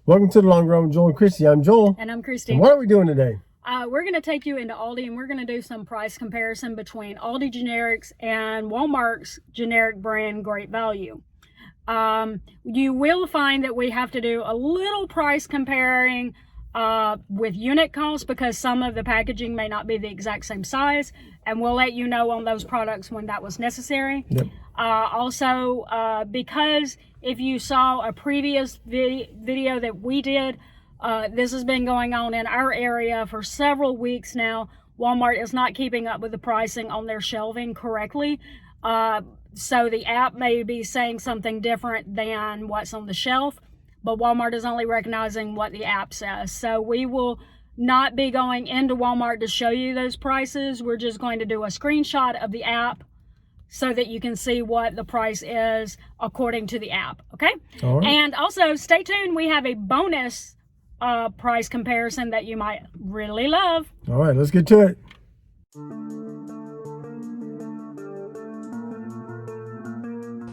Welcome to the Long Run with Joel and Christy. I'm Joel. And I'm Christy. And what are we doing today? We're going to take you into Aldi and we're going to do some price comparison between Aldi generics and Walmart's generic brand Great Value. You will find that we have to do a little price comparing with unit costs because some of the packaging may not be the exact same size, and we'll let you know on those products when that was necessary. Yep. Also, because if you saw a previous video that we did, this has been going on in our area for several weeks now. Walmart is not keeping up with the pricing on their shelving correctly. So the app may be saying something different than what's on the shelf, but Walmart is only recognizing what the app says. So we will not be going into Walmart to show you those prices. We're just going to do a screenshot of the app so that you can see what the price is according to the app, okay? All right. And also, stay tuned. We have a bonus price comparison that you might really love. All right, let's get to it.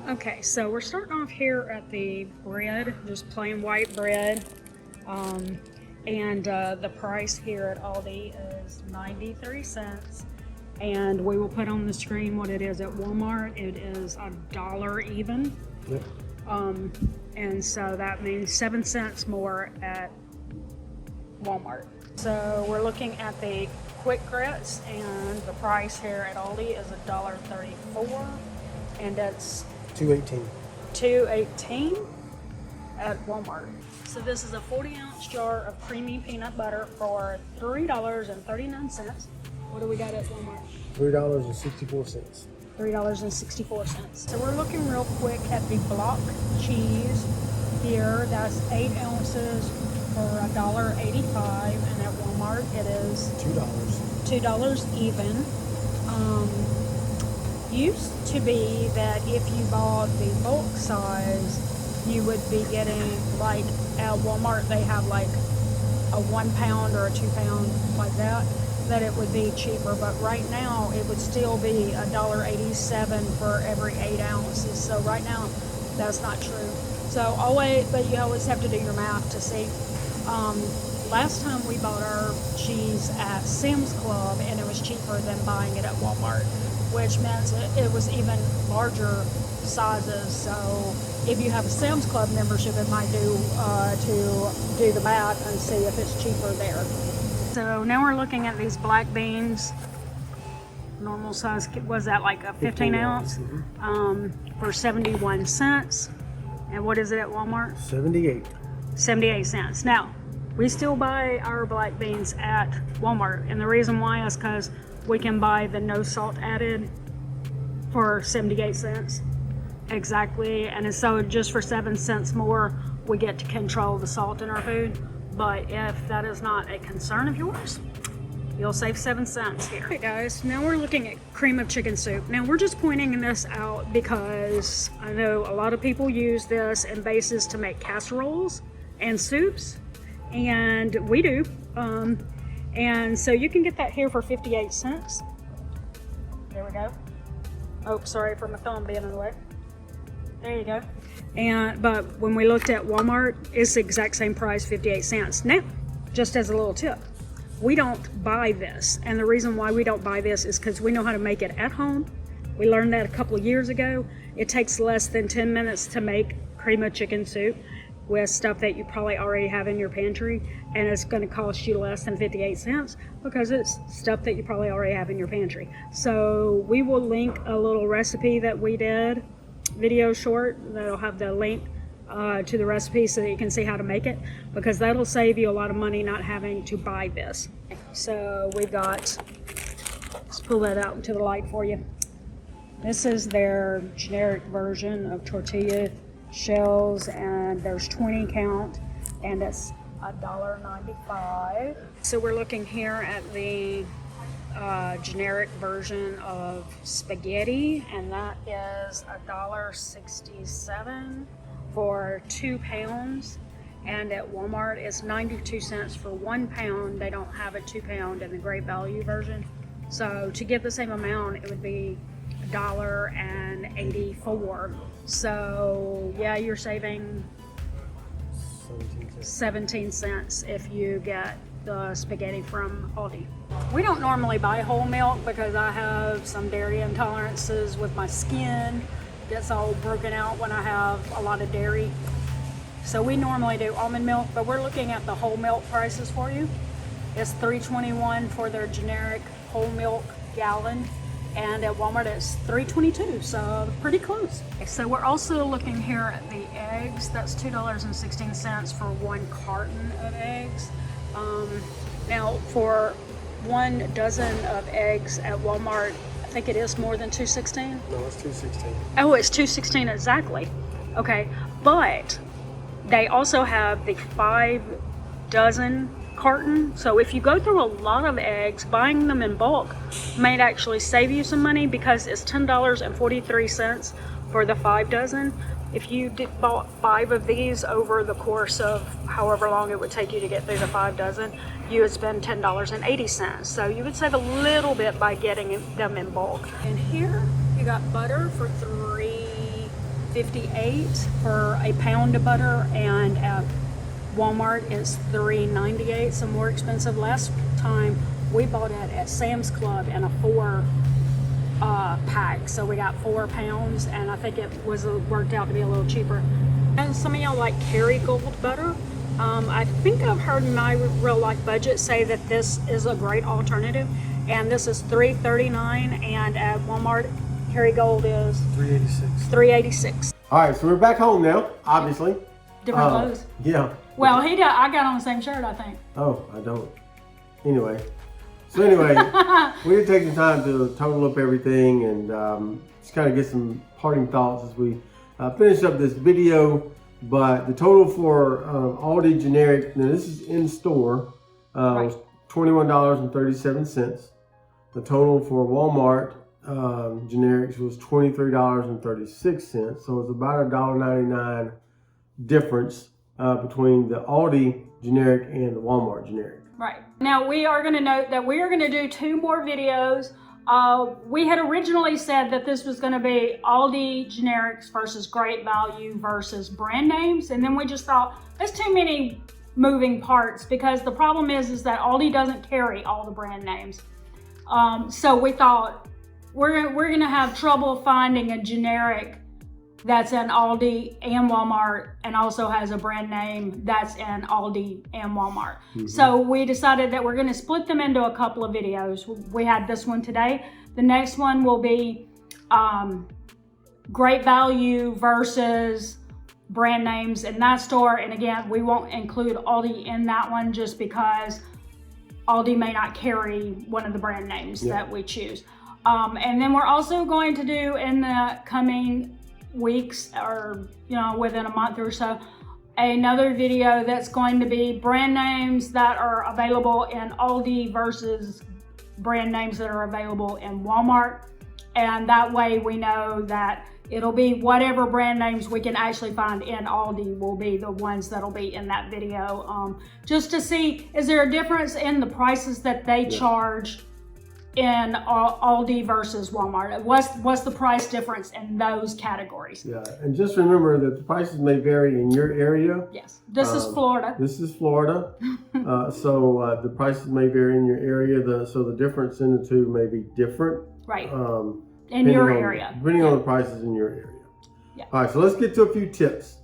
Okay, so we're starting off here at the bread, just plain white bread. And the price here at Aldi is 93 cents. And we will put on the screen what it is at Walmart. It is $1 even. Yep. And so that means 7 cents more at Walmart. So we're looking at the quick grits, and the price here at Aldi is $1.34, and it's $2.18. $2.18 at Walmart. So this is a 40-ounce jar of creamy peanut butter for $3.39. What do we got at Walmart? $3.64. $3.64. So we're looking real quick at the block cheese here. That's 8 ounces for $1.85, and at Walmart it is $2 even. Used to be that if you bought the bulk size, you would be getting, like at Walmart they have like a 1 pound or a 2 pound like that it would be cheaper, but right now it would still be $1.87 for every 8 ounces. So right now that's not true. So but you always have to do your math to see. Last time we bought our cheese at Sam's Club and it was cheaper than buying it at Walmart, which meant it was even larger sizes. So if you have a Sam's Club membership, it might do to do the math and see if it's cheaper there. So now we're looking at these black beans. Normal size, was that like a 15 ounce? For 71 cents. And what is it at Walmart? 78 cents. Now, we still buy our black beans at Walmart. And the reason why is because we can buy the no salt added for 78 cents. Exactly. And so just for 7 cents more, we get to control the salt in our food. But if that is not a concern of yours, you'll save 7 cents here. Okay guys, now we're looking at cream of chicken soup. Now we're just pointing this out because I know a lot of people use this in bases to make casseroles and soups, and we do. And so you can get that here for 58 cents. There we go. Oh, sorry for my thumb being in the way. There you go. But when we looked at Walmart, it's the exact same price, 58 cents. Now, just as a little tip, we don't buy this. And the reason why we don't buy this is because we know how to make it at home. We learned that a couple of years ago. It takes less than 10 minutes to make cream of chicken soup with stuff that you probably already have in your pantry. And it's going to cost you less than 58 cents because it's stuff that you probably already have in your pantry. So we will link a little recipe that we did, video short, that'll have the link to the recipe so that you can see how to make it, because that'll save you a lot of money not having to buy this. So we've got, let's pull that out into the light for you. This is their generic version of tortilla shells, and there's 20 count, and it's $1.95. So we're looking here at the generic version of spaghetti, and that is $1.67 for 2 pounds, and at Walmart it's 92 cents for 1 pound. They don't have a 2 pound in the Great Value version, so to get the same amount it would be $1.84. So yeah, you're saving 17 cents if you get the spaghetti from Aldi. We don't normally buy whole milk because I have some dairy intolerances with my skin. It gets all broken out when I have a lot of dairy. So we normally do almond milk, but we're looking at the whole milk prices for you. It's $3.21 for their generic whole milk gallon, and at Walmart it's $3.22, so pretty close. So we're also looking here at the eggs. That's $2.16 for 1 carton of eggs. Now for 1 dozen of eggs at Walmart, I think it is more than $2.16. No, it's $2.16. Oh, it's $2.16 exactly. Okay, but they also have the 5 dozen carton. So if you go through a lot of eggs, buying them in bulk might actually save you some money because it's $10.43 for the 5 dozen. If you bought 5 of these over the course of however long it would take you to get through the 5 dozen, you would spend $10.80. So you would save a little bit by getting them in bulk. And here you got butter for $3.58 for a pound of butter, and at Walmart it's $3.98, so more expensive. Last time we bought it at Sam's Club in a 4 pack, so we got 4 pounds, and I think it was worked out to be a little cheaper. And some of y'all like Kerrygold butter. I think I've heard my Real Life Budget say that this is a great alternative, and this is $3.39, and at Walmart Kerrygold is $3.86. All right, so we're back home now, obviously. Different clothes. Yeah. Well, I got on the same shirt, I think. Oh, I don't. Anyway, we did take some time to total up everything and just kind of get some parting thoughts as we finish up this video. But the total for Aldi generic, now this is in store, was $21.37. The total for Walmart generics was $23.36. So it's about $1.99 difference between the Aldi generic and the Walmart generic. Right. Now we are going to note that we are going to do 2 more videos. We had originally said that this was going to be Aldi generics versus Great Value versus brand names, and then we just thought there's too many moving parts because the problem is that Aldi doesn't carry all the brand names. So we thought we're going to have trouble finding a generic that's in Aldi and Walmart and also has a brand name that's in Aldi and Walmart. Mm-hmm. So we decided that we're going to split them into a couple of videos. We had this one today. The next one will be Great Value versus brand names in that store. And again, we won't include Aldi in that one just because Aldi may not carry one of the brand names that we choose. And then we're also going to do in the coming weeks, or within a month or so, another video that's going to be brand names that are available in Aldi versus brand names that are available in Walmart. And that way we know that it'll be whatever brand names we can actually find in Aldi will be the ones that'll be in that video, just to see, is there a difference in the prices that they charge in Aldi versus Walmart? What's the price difference in those categories? Yeah, and just remember that the prices may vary in your area. Yes, this is Florida. This is Florida, so the prices may vary in your area. So the difference in the two may be different. Right. In your area. Depending on the prices in your area. Yeah. All right, so let's get to a few tips.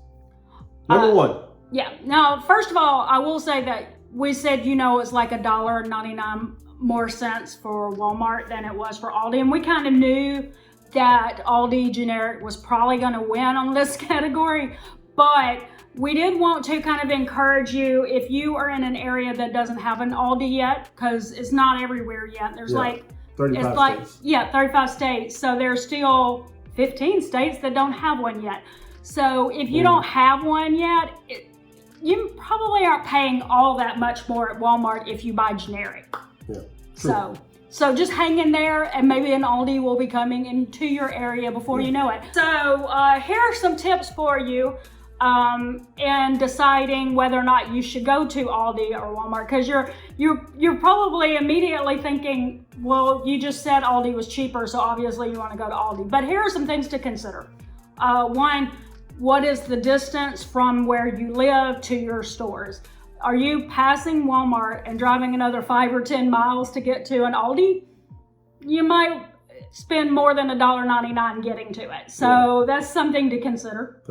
Number 1. Yeah. Now, first of all, I will say that we said it's like $1.99 more cents for Walmart than it was for Aldi, and we kind of knew that Aldi generic was probably going to win on this category, but we did want to kind of encourage you, if you are in an area that doesn't have an Aldi yet, because it's not everywhere yet. There's 35 states. 35 states, so there's still 15 states that don't have one yet. So if you don't have one yet, you probably aren't paying all that much more at Walmart if you buy generic. Yeah. So just hang in there, and maybe an Aldi will be coming into your area before you know it. So here are some tips for you in deciding whether or not you should go to Aldi or Walmart, because you're probably immediately thinking, well, you just said Aldi was cheaper, so obviously you want to go to Aldi. But here are some things to consider. One, what is the distance from where you live to your stores? Are you passing Walmart and driving another 5 or 10 miles to get to an Aldi? You might spend more than $1.99 getting to it. So that's something to consider.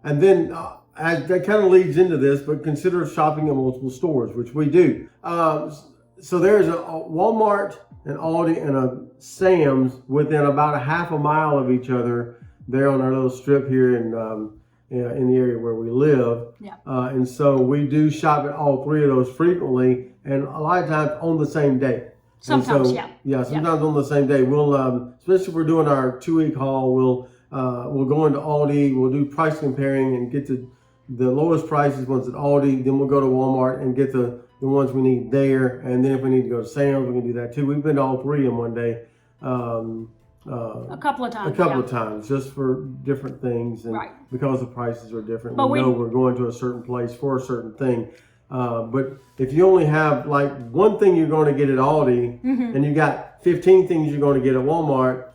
And then that kind of leads into this, but consider shopping at multiple stores, which we do. So there's a Walmart, an Aldi, and a Sam's within about a half a mile of each other. There on our little strip here in the area where we live. Yeah. And so we do shop at all three of those frequently, and a lot of times on the same day. Sometimes, Yeah, sometimes on the same day. We'll, especially if we're doing our 2-week haul, we'll go into Aldi, we'll do price comparing and get the lowest prices ones at Aldi. Then we'll go to Walmart and get the ones we need there. And then if we need to go to Sam's, we can do that too. We've been to all three in one day. A couple of times. A couple of times, just for different things, and because the prices are different, but we know we're going to a certain place for a certain thing. But if you only have like one thing you're going to get at Aldi, and you got 15 things you're going to get at Walmart,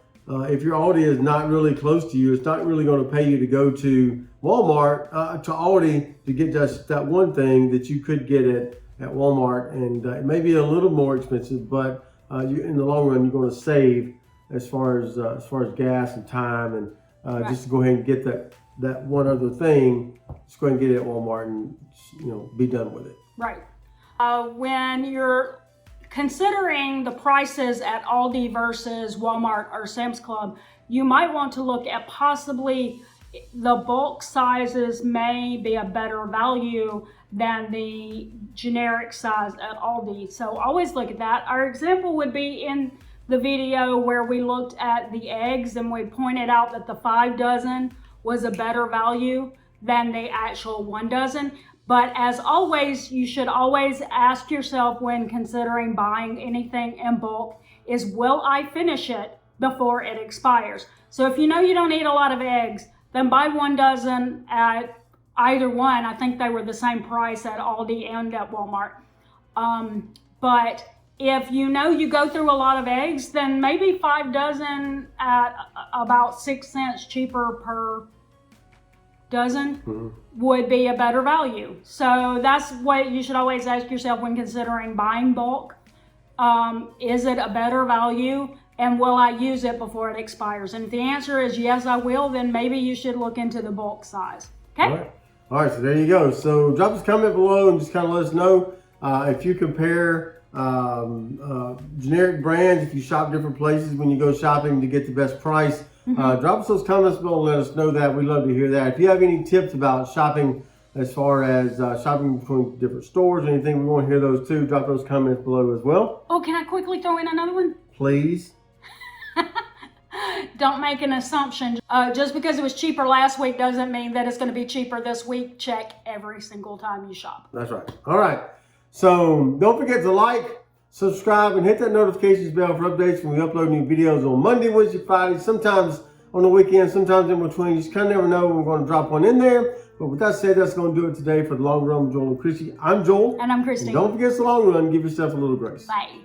if your Aldi is not really close to you, it's not really going to pay you to go to Walmart, to Aldi to get just that one thing that you could get at Walmart, and it may be a little more expensive, but in the long run, you're going to save as far as gas and time, and just to go ahead and get that one other thing, just go ahead and get it at Walmart and be done with it. Right. When you're considering the prices at Aldi versus Walmart or Sam's Club, you might want to look at possibly the bulk sizes may be a better value than the generic size at Aldi. So always look at that. Our example would be in the video where we looked at the eggs and we pointed out that the 5 dozen was a better value than the actual 1 dozen. But as always, you should always ask yourself when considering buying anything in bulk is, will I finish it before it expires? So if you know you don't eat a lot of eggs, then buy 1 dozen at either one. I think they were the same price at Aldi and at Walmart. But if you know you go through a lot of eggs, then maybe 5 dozen at about 6 cents cheaper per dozen would be a better value. So that's what you should always ask yourself when considering buying bulk. Is it a better value, and will I use it before it expires? And if the answer is yes, I will, then maybe you should look into the bulk size. Okay? All right, so there you go. So drop us a comment below and just kind of let us know if you compare generic brands, if you shop different places when you go shopping to get the best price. Drop us those comments below and let us know that. We'd love to hear that. If you have any tips about shopping, as far as shopping between different stores or anything, we want to hear those too. Drop those comments below as well. Oh, can I quickly throw in another one? Please. Don't make an assumption. Just because it was cheaper last week doesn't mean that it's going to be cheaper this week. Check every single time you shop. That's right. All right. So don't forget to like, subscribe, and hit that notifications bell for updates when we upload new videos on Monday, Wednesday, Friday, sometimes on the weekend, sometimes in between. You just kind of never know when we're going to drop one in there. But with that said, that's going to do it today for the long run with Joel and Chrissy. I'm Joel. And I'm Christy. And don't forget the long run. Give yourself a little grace. Bye.